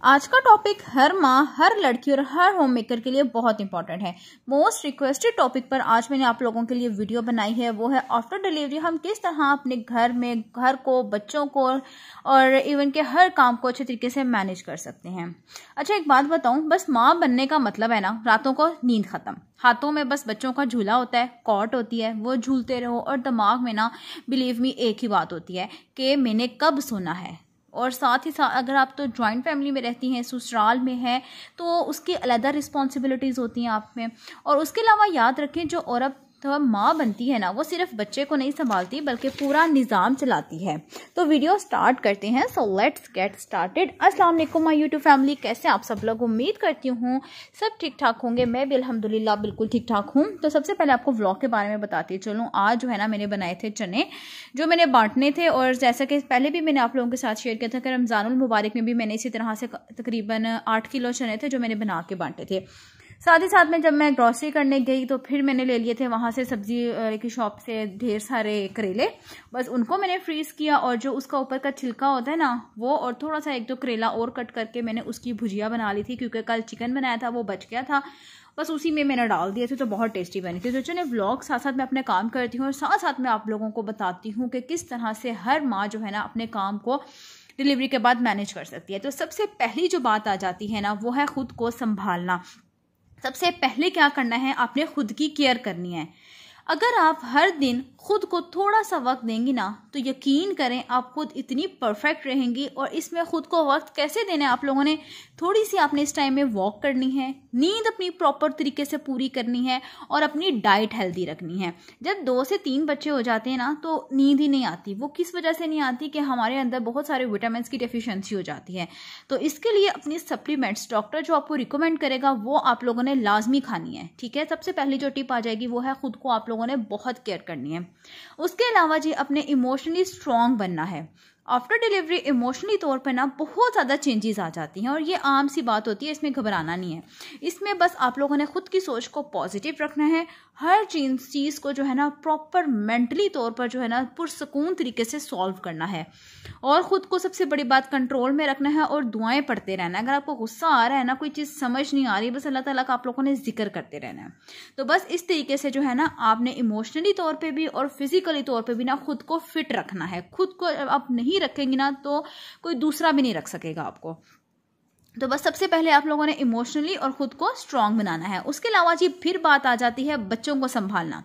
आज का टॉपिक हर माँ, हर लड़की और हर होम मेकर के लिए बहुत इंपॉर्टेंट है। मोस्ट रिक्वेस्टेड टॉपिक पर आज मैंने आप लोगों के लिए वीडियो बनाई है, वो है आफ्टर डिलीवरी हम किस तरह अपने घर को, बच्चों को और इवन के हर काम को अच्छे तरीके से मैनेज कर सकते हैं। अच्छा, एक बात बताऊं, बस माँ बनने का मतलब है ना रातों को नींद खत्म, हाथों में बस बच्चों का झूला होता है, कॉट होती है, वो झूलते रहो और दिमाग में ना बिलीव मी एक ही बात होती है कि मैंने कब सोना है। और साथ ही साथ अगर आप तो जॉइंट फैमिली में रहती हैं, ससुराल में है, तो उसकी अलग रिस्पॉन्सिबिलिटीज़ होती हैं आप में। और उसके अलावा याद रखें, जो औरत तो माँ बनती है ना, वो सिर्फ बच्चे को नहीं संभालती बल्कि पूरा निज़ाम चलाती है। तो वीडियो स्टार्ट करते हैं। So let's get started. अस्सलाम वालेकुम माय यूट्यूब फैमिली, कैसे आप सब लोग? उम्मीद करती हूँ सब ठीक ठाक होंगे। मैं भी अल्हम्दुलिल्लाह बिल्कुल ठीक ठाक हूँ। तो सबसे पहले आपको व्लॉग के बारे में बताती चलूँ। आज जो है ना, मैंने बनाए थे चने जो मैंने बांटने थे, और जैसा कि पहले भी मैंने आप लोगों के साथ शेयर किया था कि रमज़ानुल मुबारक में भी मैंने इसी तरह से तकरीबन 8 किलो चने थे जो मैंने बना के बांटे थे। साथ ही साथ में जब मैं ग्रॉसरी करने गई तो फिर मैंने ले लिए थे वहाँ से सब्जी की शॉप से ढेर सारे करेले, बस उनको मैंने फ्रीज़ किया और जो उसका ऊपर का छिलका होता है ना वो, और थोड़ा सा एक दो करेला और कट करके मैंने उसकी भुजिया बना ली थी, क्योंकि कल चिकन बनाया था वो बच गया था, बस उसी में मैंने डाल दिए थे, तो बहुत टेस्टी बनी थी। तो चलिए व्लॉग साथ साथ मैं अपने काम करती हूँ और साथ साथ मैं आप लोगों को बताती हूँ कि किस तरह से हर माँ जो है ना अपने काम को डिलीवरी के बाद मैनेज कर सकती है। तो सबसे पहली जो बात आ जाती है ना, वो है खुद को संभालना। सबसे पहले क्या करना है, आपने खुद की केयर करनी है। अगर आप हर दिन खुद को थोड़ा सा वक्त देंगी ना, तो यकीन करें आप खुद इतनी परफेक्ट रहेंगी। और इसमें खुद को वक्त कैसे देना है, आप लोगों ने थोड़ी सी आपने इस टाइम में वॉक करनी है, नींद अपनी प्रॉपर तरीके से पूरी करनी है और अपनी डाइट हेल्दी रखनी है। जब 2 से 3 बच्चे हो जाते हैं ना, तो नींद ही नहीं आती। वो किस वजह से नहीं आती कि हमारे अंदर बहुत सारे विटामिन की डेफिशिएंसी हो जाती है। तो इसके लिए अपनी सप्लीमेंट्स डॉक्टर जो आपको रिकमेंड करेगा वो आप लोगों ने लाजमी खानी है, ठीक है। सबसे पहली जो टिप आ जाएगी वो है खुद को आप लोगों ने बहुत केयर करनी है। उसके अलावा जी अपने इमोशनली स्ट्रांग बनना है। आफ्टर डिलीवरी इमोशनली तौर पर ना बहुत ज़्यादा चेंजेस आ जाती हैं और ये आम सी बात होती है, इसमें घबराना नहीं है। इसमें बस आप लोगों ने खुद की सोच को पॉजिटिव रखना है, हर चीज़ को जो है ना प्रॉपर मेंटली तौर पर जो है ना पुरसकून तरीके से सॉल्व करना है, और ख़ुद को सबसे बड़ी बात कंट्रोल में रखना है और दुआएं पढ़ते रहना है। अगर आपको गुस्सा आ रहा है ना, कोई चीज़ समझ नहीं आ रही, बस अल्लाह ताला का आप लोगों ने जिक्र करते रहना है। तो बस इस तरीके से जो है ना आपने इमोशनली तौर पर भी और फिजिकली तौर पर भी ना खुद को फिट रखना है। खुद को आप नहीं रखेंगे ना तो कोई दूसरा भी नहीं रख सकेगा आपको। तो बस सबसे पहले आप लोगों ने इमोशनली और खुद को स्ट्रांग बनाना है। उसके अलावा जी फिर बात आ जाती है बच्चों को संभालना।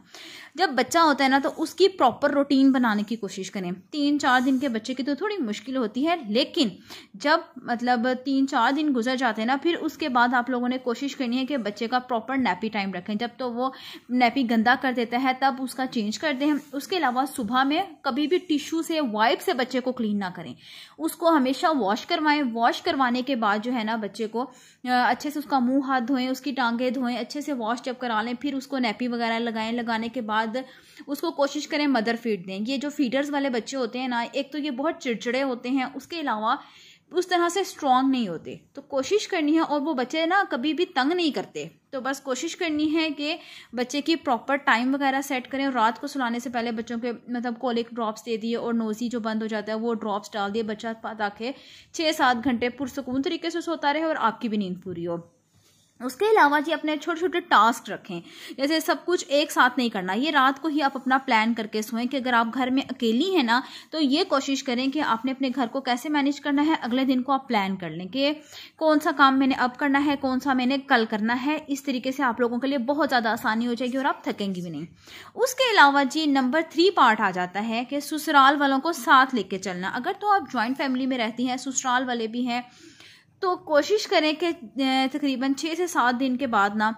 जब बच्चा होता है ना, तो उसकी प्रॉपर रूटीन बनाने की कोशिश करें। 3-4 दिन के बच्चे की तो थोड़ी मुश्किल होती है, लेकिन जब मतलब 3-4 दिन गुजर जाते हैं ना, फिर उसके बाद आप लोगों ने कोशिश करनी है कि बच्चे का प्रॉपर नैपी टाइम रखें। जब तो वो नैपी गंदा कर देता है तब उसका चेंज कर दें। उसके अलावा सुबह में कभी भी टिश्यू से, वाइप से बच्चे को क्लीन ना करें, उसको हमेशा वॉश करवाएं। वॉश करवाने के बाद जो है ना बच्चे को अच्छे से उसका मुंह हाथ धोएं, उसकी टांगें धोएं, अच्छे से वॉश जब करा लें, फिर उसको नैपी वगैरह लगाएं। लगाने के बाद उसको कोशिश करें मदर फीड दें। ये जो फीडर्स वाले बच्चे होते हैं ना, एक तो ये बहुत चिड़चिड़े होते हैं, उसके अलावा उस तरह से स्ट्रांग नहीं होते। तो कोशिश करनी है, और वो बच्चे ना कभी भी तंग नहीं करते, तो बस कोशिश करनी है कि बच्चे की प्रॉपर टाइम वगैरह सेट करें। और रात को सुलाने से पहले बच्चों के मतलब कोलिक ड्रॉप्स दे दिए और नोज़ी जो बंद हो जाता है वो ड्रॉप्स डाल दिए, बच्चा ताकि 6-7 घंटे पुरसकून तरीके से सोता रहे और आपकी भी नींद पूरी हो। उसके अलावा जी अपने छोटे छोटे टास्क रखें, जैसे सब कुछ एक साथ नहीं करना। ये रात को ही आप अपना प्लान करके सोएं कि अगर आप घर में अकेली हैं ना, तो ये कोशिश करें कि आपने अपने घर को कैसे मैनेज करना है, अगले दिन को आप प्लान कर लें कि कौन सा काम मैंने अब करना है, कौन सा मैंने कल करना है। इस तरीके से आप लोगों के लिए बहुत ज़्यादा आसानी हो जाएगी और आप थकेंगी भी नहीं। उसके अलावा जी नंबर 3 पार्ट आ जाता है कि ससुराल वालों को साथ लेके चलना। अगर तो आप ज्वाइंट फैमिली में रहती हैं, ससुराल वाले भी हैं, तो कोशिश करें कि तकरीबन 6 से 7 दिन के बाद ना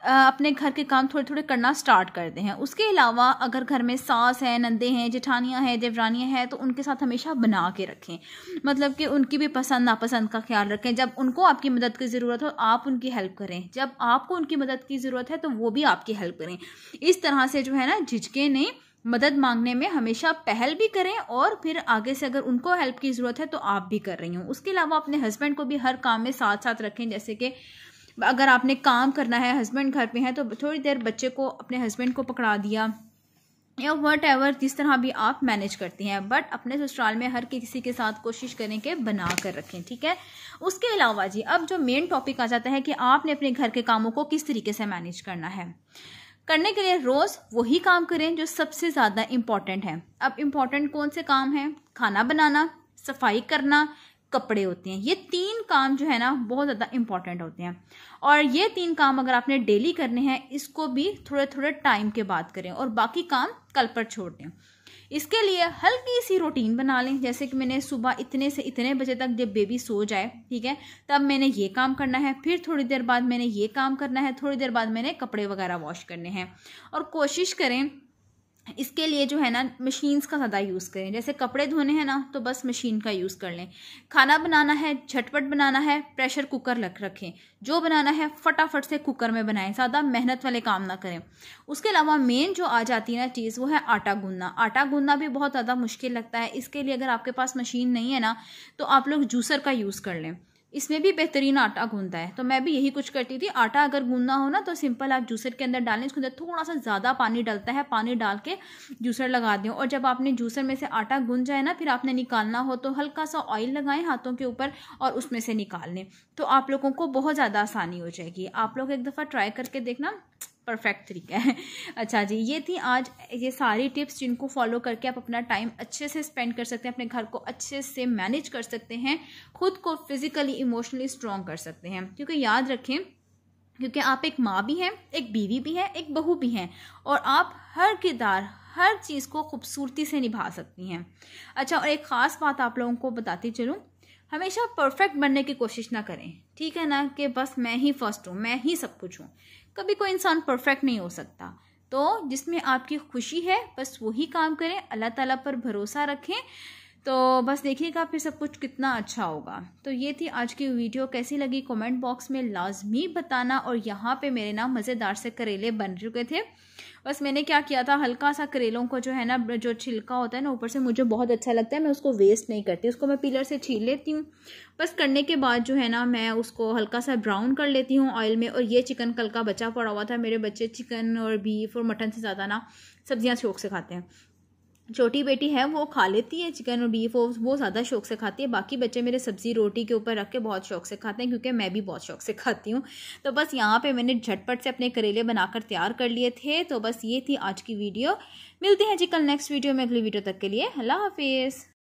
अपने घर के काम थोड़े थोड़े करना स्टार्ट करते हैं। उसके अलावा अगर घर में सास हैं, नंदे हैं, जेठानियाँ हैं, देवरानियाँ हैं, तो उनके साथ हमेशा बना के रखें। मतलब कि उनकी भी पसंद नापसंद का ख्याल रखें। जब उनको आपकी मदद की ज़रूरत हो आप उनकी हेल्प करें, जब आपको उनकी मदद की ज़रूरत है तो वो भी आपकी हेल्प करें। इस तरह से जो है ना झिझके नहीं, मदद मांगने में हमेशा पहल भी करें, और फिर आगे से अगर उनको हेल्प की ज़रूरत है तो आप भी कर रही हूँ। उसके अलावा अपने हस्बैंड को भी हर काम में साथ साथ रखें। जैसे कि अगर आपने काम करना है, हस्बैंड घर पे हैं, तो थोड़ी देर बच्चे को अपने हस्बैंड को पकड़ा दिया, या वट एवर जिस तरह भी आप मैनेज करती हैं, बट अपने ससुराल में हर किसी के साथ कोशिश करें कि बना कर रखें, ठीक है। उसके अलावा जी अब जो मेन टॉपिक आ जाता है कि आपने अपने घर के कामों को किस तरीके से मैनेज करना है। करने के लिए रोज़ वही काम करें जो सबसे ज़्यादा इम्पॉर्टेंट है। अब इम्पॉर्टेंट कौन से काम हैं? खाना बनाना, सफाई करना, कपड़े होते हैं। ये 3 काम जो है ना बहुत ज़्यादा इम्पॉर्टेंट होते हैं, और ये 3 काम अगर आपने डेली करने हैं, इसको भी थोड़े थोड़े टाइम के बाद करें और बाकी काम कल पर छोड़ दें। इसके लिए हल्की सी रूटीन बना लें, जैसे कि मैंने सुबह इतने से इतने बजे तक जब बेबी सो जाए, ठीक है, तब मैंने ये काम करना है, फिर थोड़ी देर बाद मैंने ये काम करना है, थोड़ी देर बाद मैंने कपड़े वगैरह वॉश करने हैं। और कोशिश करें इसके लिए जो है ना मशीन्स का ज़्यादा यूज़ करें। जैसे कपड़े धोने हैं ना तो बस मशीन का यूज़ कर लें। खाना बनाना है, झटपट बनाना है, प्रेशर कुकर रखें। जो बनाना है फटाफट से कुकर में बनाएं, ज़्यादा मेहनत वाले काम ना करें। उसके अलावा मेन जो आ जाती है ना चीज़, वो है आटा गूंदना। आटा गूंदना भी बहुत ज़्यादा मुश्किल लगता है। इसके लिए अगर आपके पास मशीन नहीं है ना तो आप लोग जूसर का यूज़ कर लें, इसमें भी बेहतरीन आटा गूंदता है। तो मैं भी यही कुछ करती थी। आटा अगर गूंदना हो ना तो सिंपल आप जूसर के अंदर डालें, इसके अंदर थोड़ा सा ज़्यादा पानी डलता है, पानी डाल के जूसर लगा दें, और जब आपने जूसर में से आटा गूंद जाए ना, फिर आपने निकालना हो तो हल्का सा ऑयल लगाएं हाथों के ऊपर और उसमें से निकाल लें, तो आप लोगों को बहुत ज़्यादा आसानी हो जाएगी। आप लोग एक दफ़ा ट्राई करके देखना, परफेक्ट तरीका है। अच्छा जी, ये थी आज ये सारी टिप्स जिनको फॉलो करके आप अपना टाइम अच्छे से स्पेंड कर सकते हैं, अपने घर को अच्छे से मैनेज कर सकते हैं, खुद को फिजिकली इमोशनली स्ट्रॉन्ग कर सकते हैं। क्योंकि याद रखें, क्योंकि आप एक माँ भी हैं, एक बीवी भी हैं, एक बहू भी हैं, और आप हर किरदार हर चीज़ को खूबसूरती से निभा सकती हैं। अच्छा, और एक ख़ास बात आप लोगों को बताती चलूँ, हमेशा परफेक्ट बनने की कोशिश ना करें, ठीक है ना, कि बस मैं ही फर्स्ट हूँ, मैं ही सब कुछ हूँ। कभी कोई इंसान परफेक्ट नहीं हो सकता। तो जिसमें आपकी खुशी है बस वही काम करें, अल्लाह ताला पर भरोसा रखें, तो बस देखिएगा फिर सब कुछ कितना अच्छा होगा। तो ये थी आज की वीडियो, कैसी लगी कमेंट बॉक्स में लाजमी बताना। और यहाँ पे मेरे ना मज़ेदार से करेले बन चुके थे। बस मैंने क्या किया था, हल्का सा करेलों को जो है ना, जो छिलका होता है ना ऊपर से, मुझे बहुत अच्छा लगता है, मैं उसको वेस्ट नहीं करती, उसको मैं पीलर से छील लेती हूँ। बस करने के बाद जो है ना मैं उसको हल्का सा ब्राउन कर लेती हूँ ऑयल में। और ये चिकन कल का बचा पड़ा हुआ था, मेरे बच्चे चिकन और बीफ और मटन से ज़्यादा ना सब्जियाँ शौक से खाते हैं। छोटी बेटी है वो खा लेती है चिकन और बीफ, वो ज़्यादा शौक से खाती है। बाकी बच्चे मेरे सब्जी रोटी के ऊपर रख के बहुत शौक से खाते हैं, क्योंकि मैं भी बहुत शौक से खाती हूँ। तो बस यहाँ पे मैंने झटपट से अपने करेले बनाकर तैयार कर लिए थे। तो बस ये थी आज की वीडियो। मिलते हैं जी कल नेक्स्ट वीडियो में, अगली वीडियो तक के लिए अल्लाह हाफिज़।